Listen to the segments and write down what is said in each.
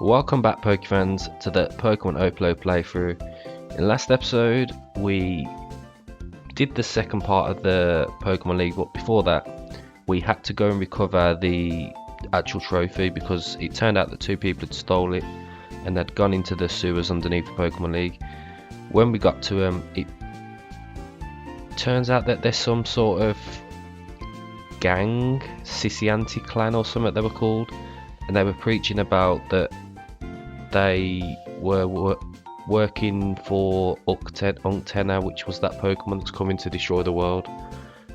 Welcome back, Pokefans, to the Pokemon Opalo playthrough. In the last episode, we did the second part of the Pokemon League, but before that, we had to go and recover the actual trophy because it turned out that two people had stole it and had gone into the sewers underneath the Pokemon League. When we got to it turns out that there's some sort of gang, Sisianti clan or something they were called, and they were preaching about that they were working for Unctenna, which was that Pokemon that's coming to destroy the world.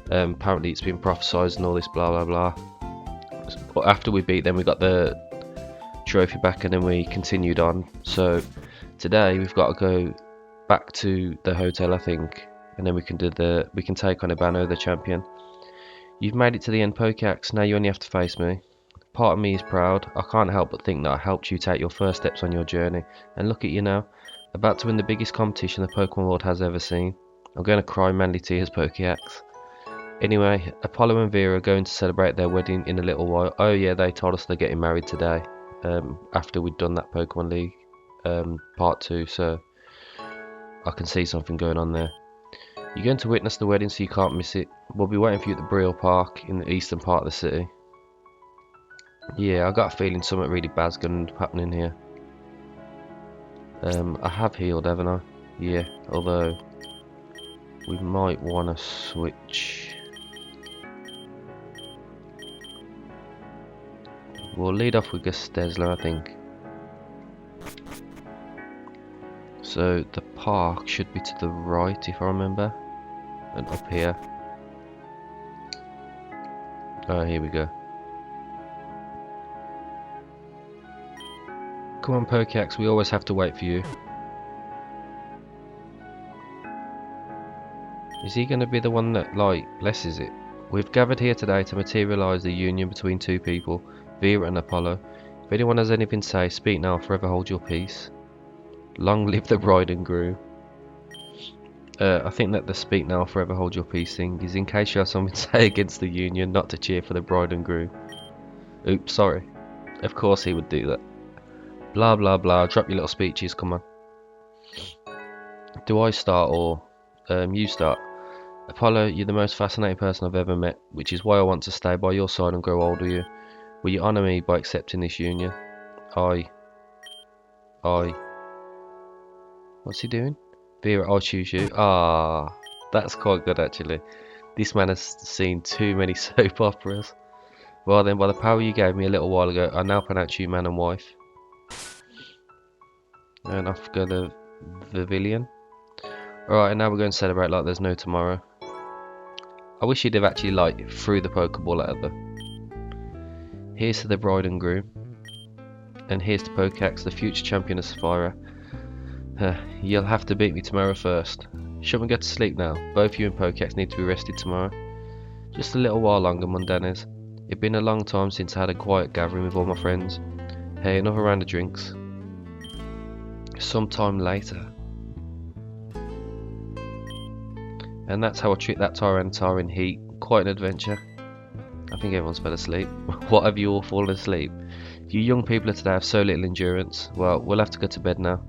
Apparently it's been prophesized and all this blah blah blah. But after we beat them, we got the trophy back and then we continued on. So today we've got to go back to the hotel, I think, and then we can take on Opalo, the champion. You've made it to the end, Pokeax. Now you only have to face me. Part of me is proud. I can't help but think that I helped you take your first steps on your journey. And look at you now, about to win the biggest competition the Pokemon world has ever seen. I'm going to cry manly tears, Pokeax. Anyway, Opalo and Vera are going to celebrate their wedding in a little while. Oh yeah, they told us they're getting married today. After we'd done that Pokemon League part 2, so I can see something going on there. You're going to witness the wedding, so you can't miss it. We'll be waiting for you at the Brill Park in the eastern part of the city. Yeah, I got a feeling something really bad's going to happen in here. I have healed, haven't I? Yeah, although we might want to switch. We'll lead off with Gastesla, I think. So the park should be to the right, if I remember, and up here. Oh, here we go. Come on, Pokeax, we always have to wait for you. Is he going to be the one that, like, blesses it? We've gathered here today to materialise the union between two people, Vera and Opalo. If anyone has anything to say, speak now, forever hold your peace. Long live the bride and groom. I think that the speak now, forever hold your peace thing is in case you have something to say against the union, not to cheer for the bride and groom. Oops, sorry. Of course he would do that. Blah blah blah, drop your little speeches, come on. Do I start or you start? Opalo, you're the most fascinating person I've ever met, which is why I want to stay by your side and grow old with you. Will you honour me by accepting this union? I. What's he doing? Vera, I'll choose you. Ah, that's quite good actually. This man has seen too many soap operas. Well then, by the power you gave me a little while ago, I now pronounce you man and wife. And off go the pavilion. Alright, and now we're going to celebrate like there's no tomorrow. I wish he'd have actually, like, threw the Pokeball at them. Here's to the bride and groom. And here's to Pokeax, the future champion of Cefira. You'll have to beat me tomorrow first. Shouldn't we go to sleep now? Both you and Pokeax need to be rested tomorrow. Just a little while longer, Mundanes. It's been a long time since I had a quiet gathering with all my friends. Hey, another round of drinks. Sometime later. And that's how I treat that Tyranitar in heat. Quite an adventure. I think everyone's fell asleep. What have you all fallen asleep? You young people of today have so little endurance. Well, we'll have to go to bed now.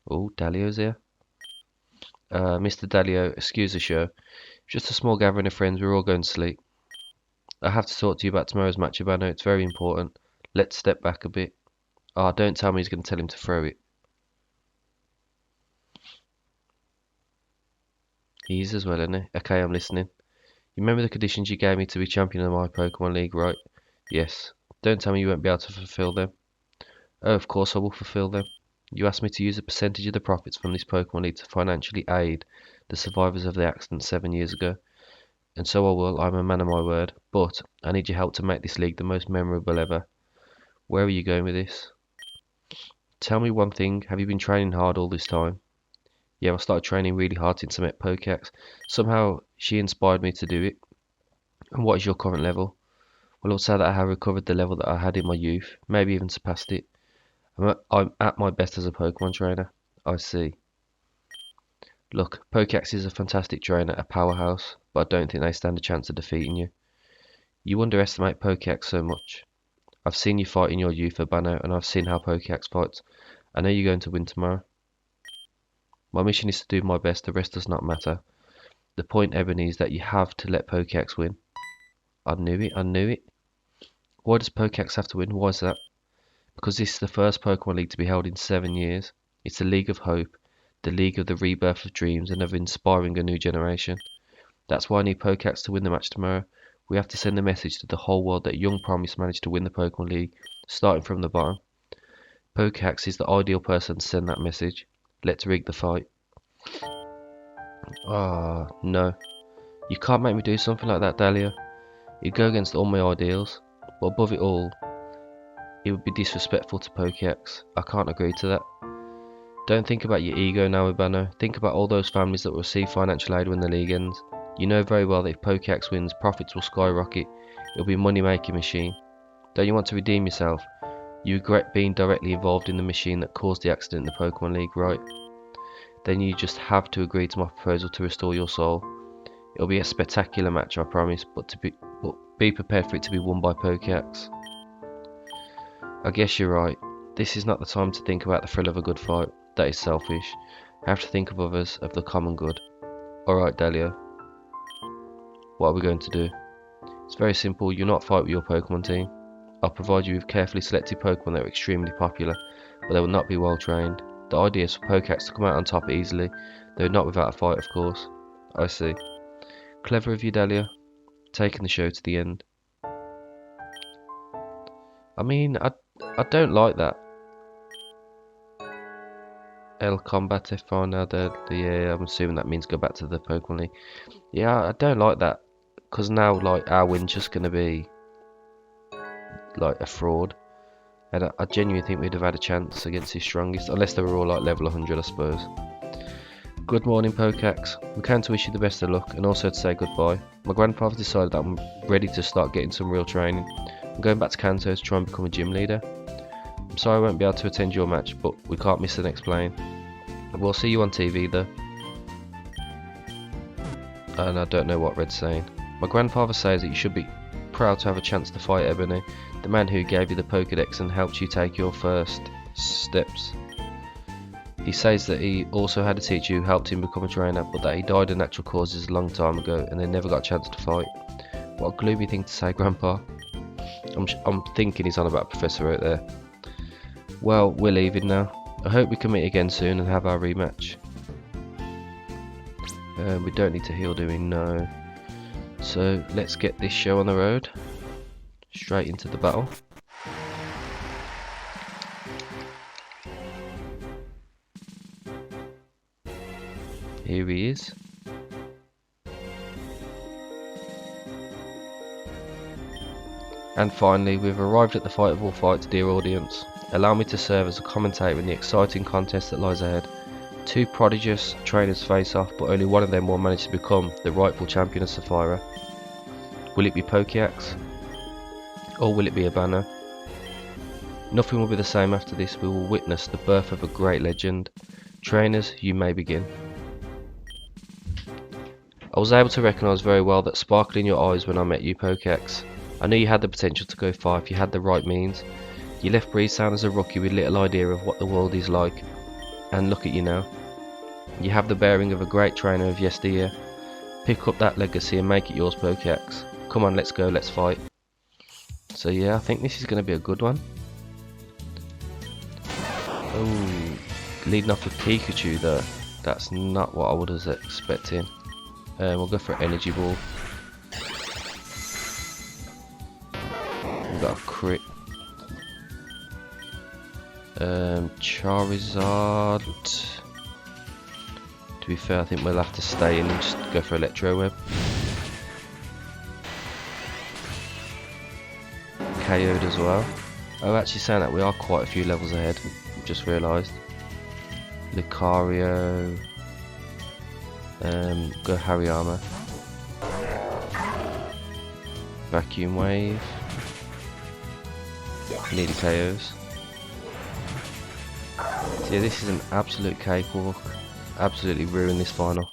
Oh, Dalio's here. Mr. Dalio, excuse the show. Just a small gathering of friends, we're all going to sleep. I have to talk to you about tomorrow's match, Opalo. It's very important. Let's step back a bit. Ah, don't tell me he's going to tell him to throw it. He is as well, isn't he? Okay, I'm listening. You remember the conditions you gave me to be champion of my Pokemon League, right? Yes. Don't tell me you won't be able to fulfill them. Oh, of course I will fulfill them. You asked me to use a percentage of the profits from this Pokemon League to financially aid the survivors of the accident 7 years ago. And so I will, I'm a man of my word. But I need your help to make this league the most memorable ever. Where are you going with this? Tell me one thing, have you been training hard all this time? Yeah, I started training really hard since I met Pokeax. Somehow she inspired me to do it. And what is your current level? Well, I would say that I have recovered the level that I had in my youth, maybe even surpassed it. I'm at my best as a Pokemon trainer. I see. Look, Pokeax is a fantastic trainer, a powerhouse, but I don't think they stand a chance of defeating you. You underestimate Pokeax so much. I've seen you fight in your youth, Opalo, and I've seen how Pokeax fights. I know you're going to win tomorrow. My mission is to do my best, the rest does not matter. The point, Ebony, is that you have to let Pokeax win. I knew it, I knew it. Why does Pokeax have to win? Why is that? Because this is the first Pokemon League to be held in 7 years. It's the League of Hope, the League of the Rebirth of Dreams, and of inspiring a new generation. That's why I need Pokeax to win the match tomorrow. We have to send a message to the whole world that young Promise managed to win the Pokemon League, starting from the bottom. Pokeax is the ideal person to send that message. Let's rig the fight. Ah, no. You can't make me do something like that, Dahlia. It'd go against all my ideals. But above it all, it would be disrespectful to Pokeax. I can't agree to that. Don't think about your ego now, Opalo. Think about all those families that will receive financial aid when the league ends. You know very well that if Pokeax wins, profits will skyrocket. It'll be a money-making machine. Don't you want to redeem yourself? You regret being directly involved in the machine that caused the accident in the Pokemon League, right? Then you just have to agree to my proposal to restore your soul. It'll be a spectacular match, I promise, but be prepared for it to be won by Pokeax. I guess you're right. This is not the time to think about the thrill of a good fight. That is selfish. I have to think of others, of the common good. Alright, Dahlia. What are we going to do? It's very simple. You'll not fight with your Pokemon team. I'll provide you with carefully selected Pokemon that are extremely popular, but they will not be well trained. The idea is for Pokeax to come out on top easily, though not without a fight, of course. I see. Clever of you, Dahlia. Taking the show to the end. I mean, I don't like that. El Combate final, yeah, I'm assuming that means go back to the Pokemon League. Yeah, I don't like that, because now, like, our win's just going to be, like, a fraud. And I genuinely think we'd have had a chance against his strongest, unless they were all, like, level 100, I suppose. Good morning, Pokeax. We came to wish you the best of luck, and also to say goodbye. My grandfather decided that I'm ready to start getting some real training. I'm going back to Kanto to try and become a gym leader. I'm sorry I won't be able to attend your match, but we can't miss the next plane. We'll see you on TV though. And I don't know what Red's saying. My grandfather says that you should be proud to have a chance to fight Ebony, the man who gave you the Pokedex and helped you take your first steps. He says that he also had a teacher who helped him become a trainer, but that he died of natural causes a long time ago and they never got a chance to fight. What a gloomy thing to say, Grandpa. I'm thinking he's on about Professor out there. Well, we're leaving now. I hope we can meet again soon and have our rematch. We don't need to heal, do we? No. So let's get this show on the road. Straight into the battle. Here he is. And finally, we've arrived at the fight of all fights, dear audience. Allow me to serve as a commentator in the exciting contest that lies ahead. Two prodigious trainers face off, but only one of them will manage to become the rightful champion of Cefira. Will it be Pokeax? Or will it be Opalo? Nothing will be the same after this. We will witness the birth of a great legend. Trainers, you may begin. I was able to recognise very well that sparkle in your eyes when I met you, Pokeax. I knew you had the potential to go far if you had the right means. You left Breezetown as a rookie with little idea of what the world is like, and look at you now. You have the bearing of a great trainer of yesteryear. Pick up that legacy and make it yours, Pokeax. Come on, let's go, let's fight. So yeah, I think this is going to be a good one. Oh, leading off with Pikachu though. That's not what I was expecting. We'll go for an energy ball. We've got a crit. Charizard. To be fair, I think we'll have to stay in and just go for Electro Web. KO'd as well. Oh, actually saying that, we are quite a few levels ahead. Just realised. Lucario. Go Hariyama. Vacuum Wave. Nearly KOs. So yeah, this is an absolute cakewalk. Absolutely ruined this final.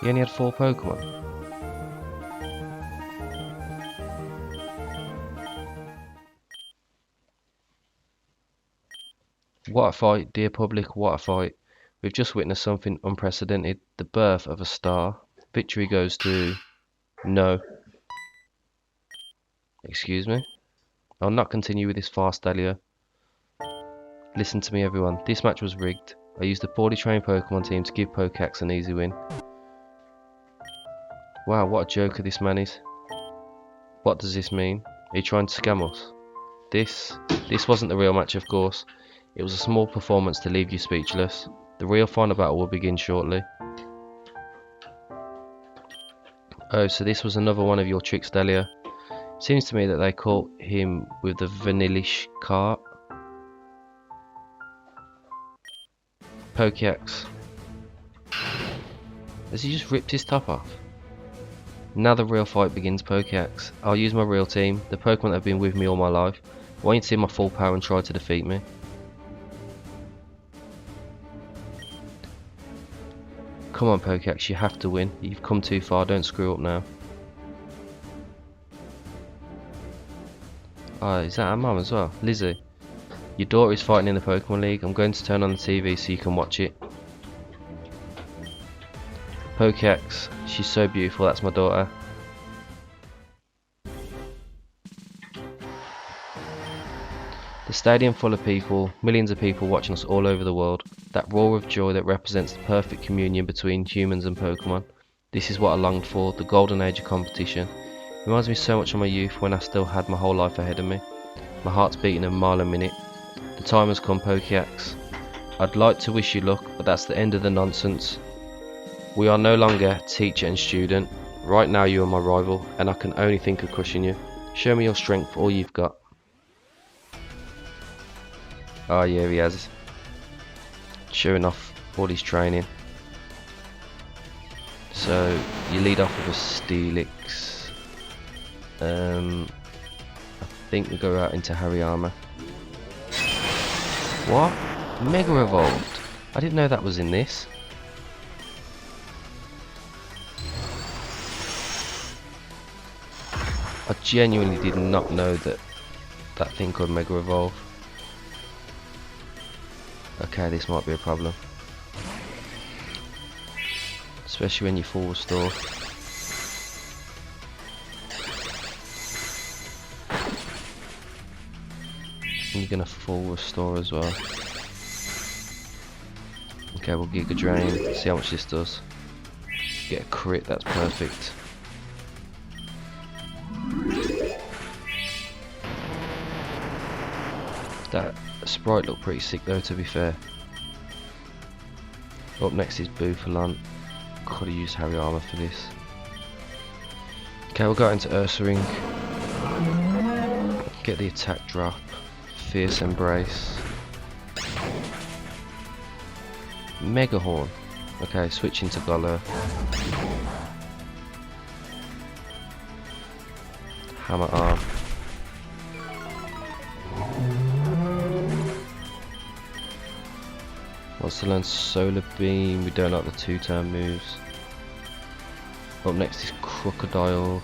He only had 4 Pokemon. What a fight, dear public, what a fight. We've just witnessed something unprecedented. The birth of a star. Victory goes to... No. Excuse me? I'll not continue with this farce, Dahlia. Listen to me, everyone. This match was rigged. I used a poorly trained Pokemon team to give Pokeax an easy win. Wow, what a joker this man is. What does this mean? Are you trying to scam us? This wasn't the real match, of course. It was a small performance to leave you speechless. The real final battle will begin shortly. Oh, so this was another one of your tricks, Dahlia. Seems to me that they caught him with the vanillish cart. Pokeax. Has he just ripped his top off? Now the real fight begins, Pokeax. I'll use my real team, the Pokemon that have been with me all my life. I want you to see my full power and try to defeat me. Come on, Pokeax, you have to win. You've come too far, don't screw up now. Oh, is that our mum as well? Lizzie. Your daughter is fighting in the Pokemon League. I'm going to turn on the TV so you can watch it. Pokeax, she's so beautiful, that's my daughter. The stadium full of people, millions of people watching us all over the world. That roar of joy that represents the perfect communion between humans and Pokemon. This is what I longed for, the golden age of competition. It reminds me so much of my youth when I still had my whole life ahead of me. My heart's beating a mile a minute. The time has come, Pokeax. I'd like to wish you luck, but that's the end of the nonsense. We are no longer teacher and student. Right now you are my rival, and I can only think of crushing you. Show me your strength, all you've got. Oh yeah, he has. Showing off all his training. So, you lead off with a Steelix. I think we go out into Hariyama. What? Mega Evolved? I didn't know that was in this. I genuinely did not know that that thing could Mega Evolve. Okay, this might be a problem. Especially when you full restore. And you're gonna full restore as well. Okay, we'll Giga Drain, see how much this does. Get a crit, that's perfect. That sprite looked pretty sick though, to be fair. Up next is Buffalant. Could have used Hariyama for this. Okay, we'll go into Ursaring. Get the attack drop. Fierce Embrace. Mega Horn. Okay, switching to Golur. Hammer Arm. Wants to learn Solar Beam. We don't like the 2-turn moves. Up next is Crocodile.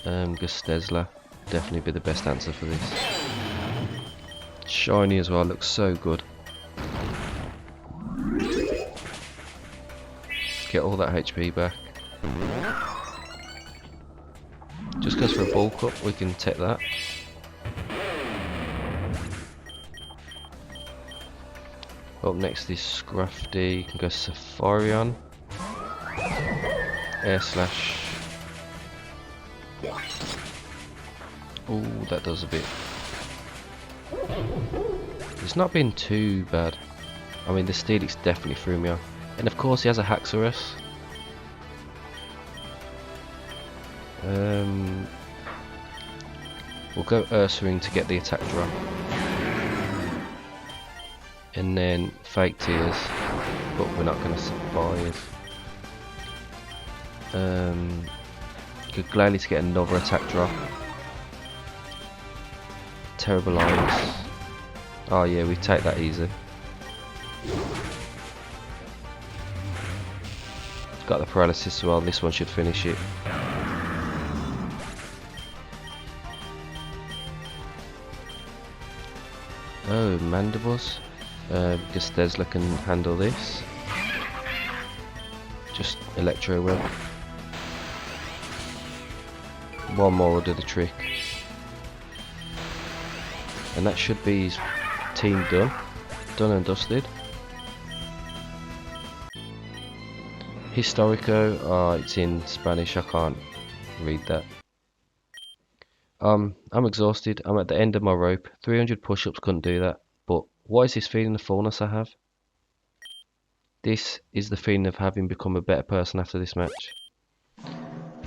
Gustesla. Definitely be the best answer for this. Shiny as well, looks so good. Get all that HP back. Just goes for a bulk up, we can take that. Up next is Scrafty, you can go Safarian. Air Slash. Oh, that does a bit. It's not been too bad. I mean, the Steelix definitely threw me off. And of course he has a Haxorus. We'll go Ursaring to get the attack drop. And then Fake Tears, but we're not going to survive. Good Glalie to get another attack drop. Terrible Eyes. Oh yeah, we take that easy. Got the paralysis as well, this one should finish it. Oh, mandibles. Because Tesla can handle this. Just electro web. One more will do the trick. And that should be his team done. Done and dusted. Historico, it's in Spanish, I can't read that. I'm exhausted, I'm at the end of my rope. 300 push-ups couldn't do that. But what is this feeling of fullness I have? This is the feeling of having become a better person after this match.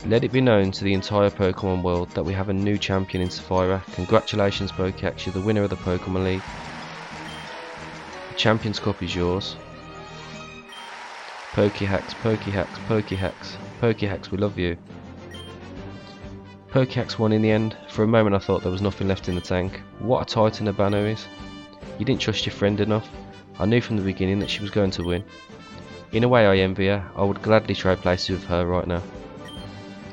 Let it be known to the entire Pokemon world that we have a new champion in Cefira. Congratulations Pokeax, you're the winner of the Pokemon League. The Champions Cup is yours. Pokeax, Pokeax, Pokeax, Pokeax, we love you. Pokeax won in the end. For a moment I thought there was nothing left in the tank. What a titan Opalo is. You didn't trust your friend enough. I knew from the beginning that she was going to win. In a way I envy her. I would gladly trade places with her right now.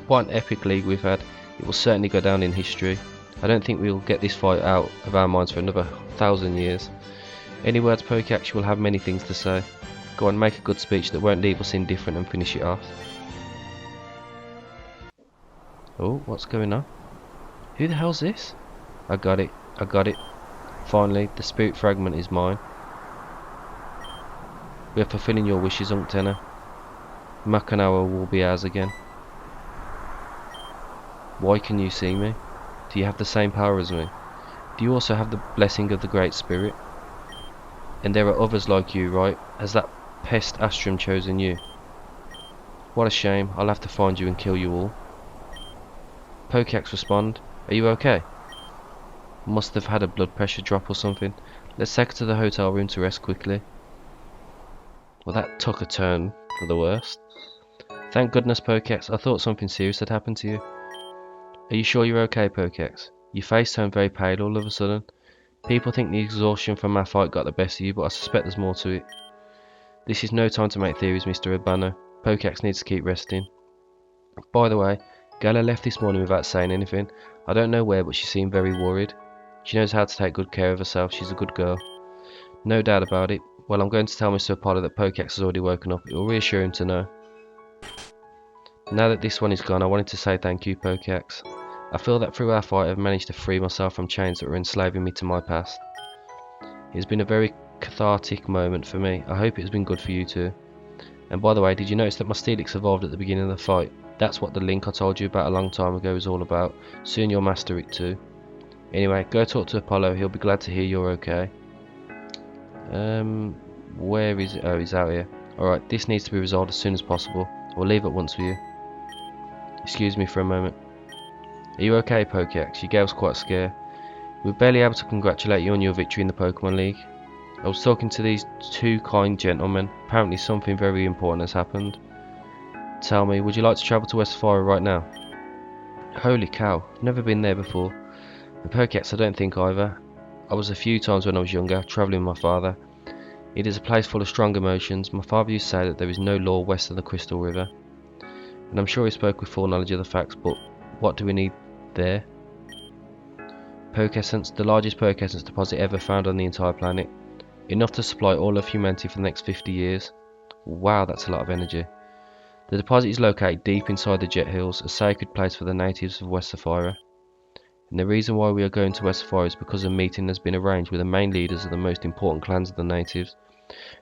What an epic league we've had. It will certainly go down in history. I don't think we will get this fight out of our minds for another 1,000 years. Any words Pokeax, you will have many things to say. Go on, make a good speech that won't leave us indifferent and finish it off. Oh, what's going on? Who the hell's this? I got it, I got it. Finally, the spirit fragment is mine. We are fulfilling your wishes, Unctenna. Makanawa will be ours again. Why can you see me? Do you have the same power as me? Do you also have the blessing of the Great Spirit? And there are others like you, right? Has that pest Astrum chosen you? What a shame, I'll have to find you and kill you all. Pokeax respond. Are you okay? Must have had a blood pressure drop or something. Let's take her to the hotel room to rest quickly. Well, that took a turn for the worst. Thank goodness, Pokeax. I thought something serious had happened to you. Are you sure you're okay, Pokeax? Your face turned very pale all of a sudden. People think the exhaustion from our fight got the best of you, but I suspect there's more to it. This is no time to make theories, Mr. Urbano. Pokeax needs to keep resting. By the way, Gala left this morning without saying anything. I don't know where, but she seemed very worried. She knows how to take good care of herself. She's a good girl. No doubt about it. Well, I'm going to tell Mr. Opalo that Pokeax has already woken up. It will reassure him to know. Now that this one is gone, I wanted to say thank you, Pokeax. I feel that through our fight I've managed to free myself from chains that were enslaving me to my past. It has been a very cathartic moment for me. I hope it has been good for you too. And by the way, did you notice that my Steelix evolved at the beginning of the fight? That's what the link I told you about a long time ago is all about. Soon you'll master it too. Anyway, go talk to Opalo. He'll be glad to hear you're okay. Where is it? Oh, he's out here. Alright, this needs to be resolved as soon as possible. We'll leave at once for you. Excuse me for a moment. Are you okay, Pokeax? Your girl's quite scared. We were barely able to congratulate you on your victory in the Pokemon League. I was talking to these two kind gentlemen. Apparently something very important has happened. Tell me, would you like to travel to Cefira right now? Holy cow, I've never been there before. And Pokeax I don't think either. I was a few times when I was younger, travelling with my father. It is a place full of strong emotions. My father used to say that there is no law west of the Crystal River. And I'm sure he spoke with full knowledge of the facts, but what do we need there? Pokessence, the largest Pokessence deposit ever found on the entire planet. Enough to supply all of humanity for the next 50 years. Wow, that's a lot of energy. The deposit is located deep inside the Jet Hills, a sacred place for the natives of West Cefira. And the reason why we are going to West Cefira is because a meeting has been arranged with the main leaders of the most important clans of the natives.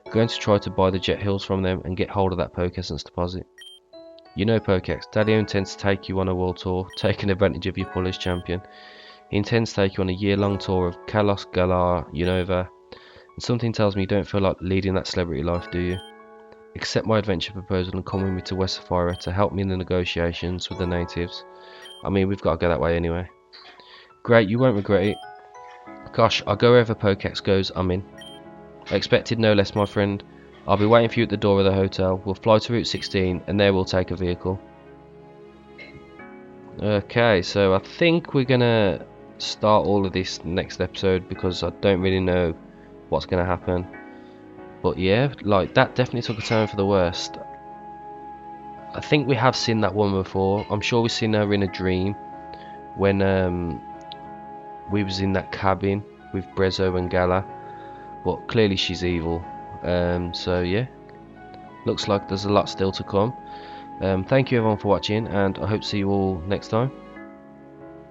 We're going to try to buy the Jet Hills from them and get hold of that Pokessence deposit. You know, Pokeax, Daddy intends to take you on a world tour, taking advantage of your pull as champion. He intends to take you on a year-long tour of Kalos, Galar, Unova, and something tells me you don't feel like leading that celebrity life, do you? Accept my adventure proposal and come with me to West Cefira to help me in the negotiations with the natives. I mean, we've got to go that way anyway. Great, you won't regret it. Gosh, I'll go wherever Pokeax goes, I'm in. I expected no less, my friend. I'll be waiting for you at the door of the hotel. We'll fly to Route 16 and there we'll take a vehicle. Okay, so I think we're gonna start all of this next episode because I don't really know what's gonna happen. But yeah, like that definitely took a turn for the worst. I think we have seen that woman before. I'm sure we've seen her in a dream when we was in that cabin with Brezzo and Gala, but clearly she's evil. So yeah, looks like there's a lot still to come. Thank you everyone for watching, and I hope to see you all next time.